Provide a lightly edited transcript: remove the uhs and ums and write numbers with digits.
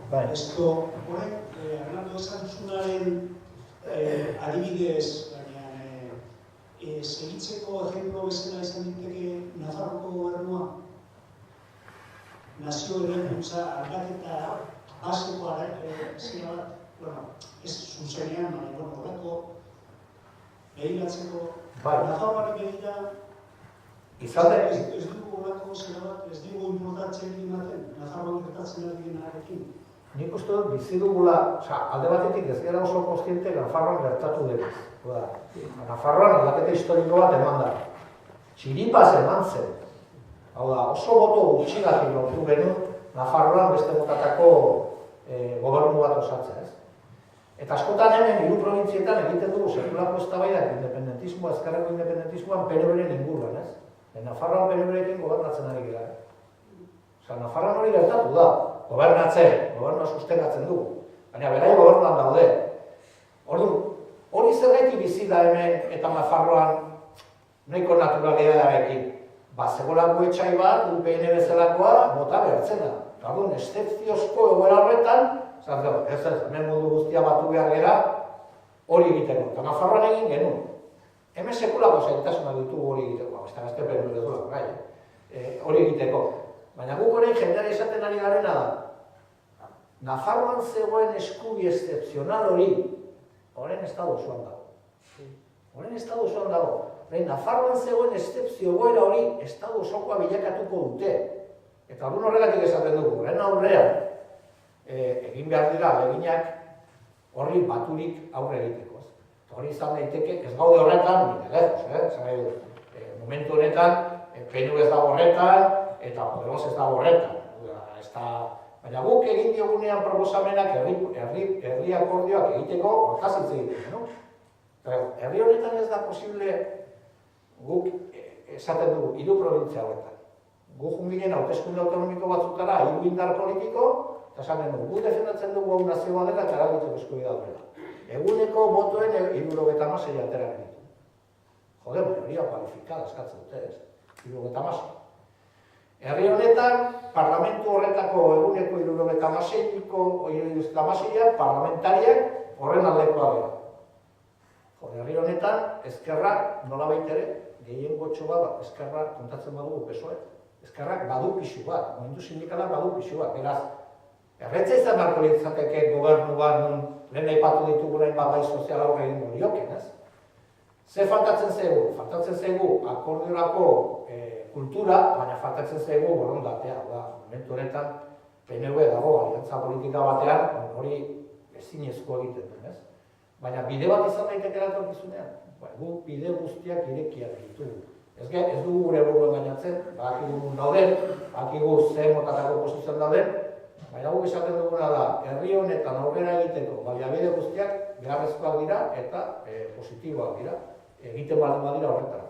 Esto, horrek, Arnaldo esan zunaren adibidez, segitzeko ejemplo bezala izan diteke Nafarroko gobernua, nazio eraikuntza aldaketa baseko zera bat, bueno, ez zuzenean, baina horreko behiratzeko, Nafarroari begira, ez dugu horreko zera bat, ez dugu inportatzen ematen, Nafarroan gertatzen ari denarekin. Nik uste dut bizi dugula, alde batetik ez gara oso kontziente Nafarroan gertatu denez. Nafarroan aldaketa historiko bat eman da. Txiripaz eman zen. Hau da, oso boto gutxigatik lortu genuen Nafarroan beste motatako gobernu bat osatzea, ez? Eta askotan hemen hiru probintzietan egiten dugu sekulako eztabaidak independentismoa, ezkerreko independentismoan PNV-ren inguruan, ez? Nafarroan PNV-rekin gobernatzen ari gara. Nafarroan hori gertatu da. Gobernua sustengatzen dugu. Baina berai gobernuan daude. Hori zergaiti bizi da hemen eta Nafarroan nahiko naturalidadearekin. Zegolako etxai bat, UPN bezalakoa, mota behartzen da. Orduan, eszepziozko egoera horretan, hemen mundu guztia batu behar gera, hori egiteko. Eta Nafarroan egin genuen. Hemen sekulako zailtasuna ditugu hori egiteko. Beste PNV bezala, hori egiteko. Baina guk orain jendeari esaten ari garena da. Nafarroan zegoen eskubi excepzional hori, orain estado osoan dago. Nafarroan zegoen excepzio egoera hori, estado osokoa bilakatuko dute. Eta orduan horregatik esaten dugu, orain aurrean, egin behar dira aleginak horri baturik aurre egiteko. Hori izan daiteke, ez gaude horretan, momentu honetan, PNV ez dago horretan, eta Podemos ez dago horretan. Baina guk egin diogunean proposamenak herri akordioak egiteko hortaz hitz egiteko. Herri honetan ez da posible guk esaten dugu hiru probintzia hauetan. Guk junginen hauteskunde autonomiko batzutara hiru indar politiko, eta esaten dugu, guk defendatzen dugu hau nazioa dela eta eragitzeko eskubidea duela. Eguneko botoen 76 atera genitu. Jode, maioria kualifikada eskatzen dute, ez? 76. Herri honetan, parlamentu horretako eguneko 76 parlamentariak horren aldekoa dira. Herri honetan, ezkerrak nolabait ere, gehien gotxo bat, ezkerrak kontatzen badugu PSOE, ezkerrak badu pixu bat, momentu sindikalak badu pixu bat, beraz, erretza izan beharko litzateke gobernu bat nun lehen aipatu ditugunen gai sozial aurre egingo lioken, ez? Ze faltatzen zaigu? Faltatzen zaigu akordiorako kultura, baina faltatzen zaigu borondatea. Momentu honetan, PNV dago, aliantza politika batean, hori ezinezko egiten duen, ez? Baina bide bat izan daiteke etorkizunean. Gu bide guztiak irekiak ditugu. Ez dugu gure buruen gainatzen, badakigu dauden, badakigu ze motatako posizioan dauden, baina guk esaten duguna da, herri honetan aurrera egiteko, baliabide guztiak beharrezkoak dira eta positiboak dira. Egiten baldin badira horretara.